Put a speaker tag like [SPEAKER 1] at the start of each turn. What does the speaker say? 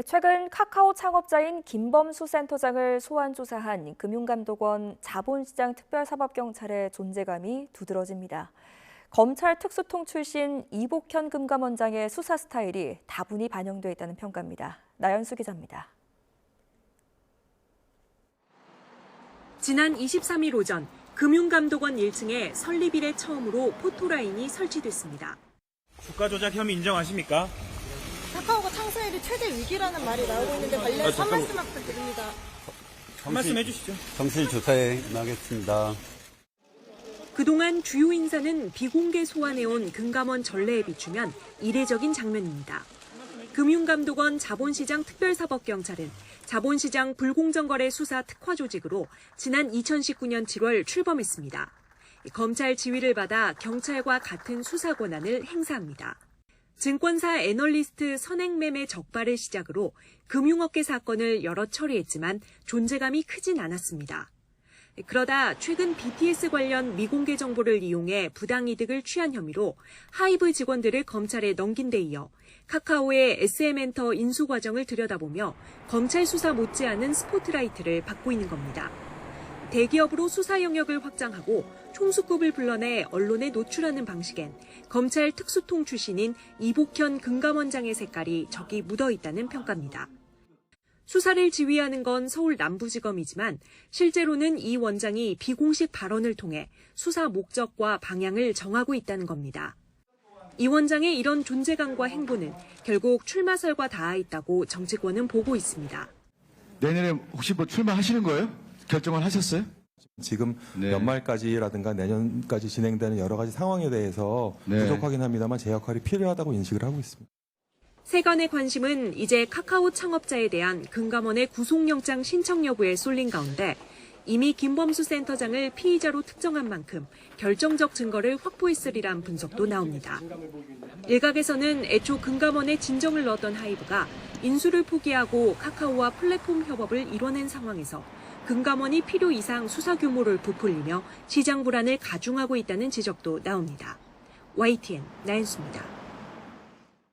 [SPEAKER 1] 최근 카카오 창업자인 김범수 센터장을 소환 조사한 금융감독원 자본시장 특별사법경찰의 존재감이 두드러집니다. 검찰 특수통 출신 이복현 금감원장의 수사 스타일이 다분히 반영돼 있다는 평가입니다. 나연수 기자입니다.
[SPEAKER 2] 지난 23일 오전 금융감독원 1층에 설립 이래 처음으로 포토라인이 설치됐습니다.
[SPEAKER 3] 주가 조작 혐의 인정하십니까?
[SPEAKER 4] 카카오가 창사일이 최대 위기라는 말이 나오고 있는데 관련해서 한 말씀만 부탁드립니다.
[SPEAKER 3] 한 말씀 해주시죠.
[SPEAKER 5] 정실 조사에 임하겠습니다.
[SPEAKER 2] 그동안 주요 인사는 비공개 소환해온 금감원 전례에 비추면 이례적인 장면입니다. 금융감독원 자본시장 특별사법경찰은 자본시장 불공정거래 수사 특화 조직으로 지난 2019년 7월 출범했습니다. 검찰 지휘를 받아 경찰과 같은 수사 권한을 행사합니다. 증권사 애널리스트 선행매매 적발을 시작으로 금융업계 사건을 여러 처리했지만 존재감이 크진 않았습니다. 그러다 최근 BTS 관련 미공개 정보를 이용해 부당이득을 취한 혐의로 하이브 직원들을 검찰에 넘긴 데 이어 카카오의 SM엔터 인수 과정을 들여다보며 검찰 수사 못지않은 스포트라이트를 받고 있는 겁니다. 대기업으로 수사 영역을 확장하고 총수급을 불러내 언론에 노출하는 방식엔 검찰 특수통 출신인 이복현 금감원장의 색깔이 적이 묻어 있다는 평가입니다. 수사를 지휘하는 건 서울 남부지검이지만 실제로는 이 원장이 비공식 발언을 통해 수사 목적과 방향을 정하고 있다는 겁니다. 이 원장의 이런 존재감과 행보는 결국 출마설과 닿아 있다고 정치권은 보고 있습니다.
[SPEAKER 6] 내년에 혹시 출마하시는 거예요? 결정을 하셨어요?
[SPEAKER 7] 지금 연말까지라든가 내년까지 진행되는 여러 가지 상황에 대해서 부족하긴 합니다만 제 역할이 필요하다고 인식을 하고 있습니다.
[SPEAKER 2] 세간의 관심은 이제 카카오 창업자에 대한 금감원의 구속영장 신청 여부에 쏠린 가운데 이미 김범수 센터장을 피의자로 특정한 만큼 결정적 증거를 확보했으리란 분석도 나옵니다. 일각에서는 애초 금감원에 진정을 넣었던 하이브가 인수를 포기하고 카카오와 플랫폼 협업을 이뤄낸 상황에서 금감원이 필요 이상 수사 규모를 부풀리며 시장 불안을 가중하고 있다는 지적도 나옵니다. YTN 나연수입니다.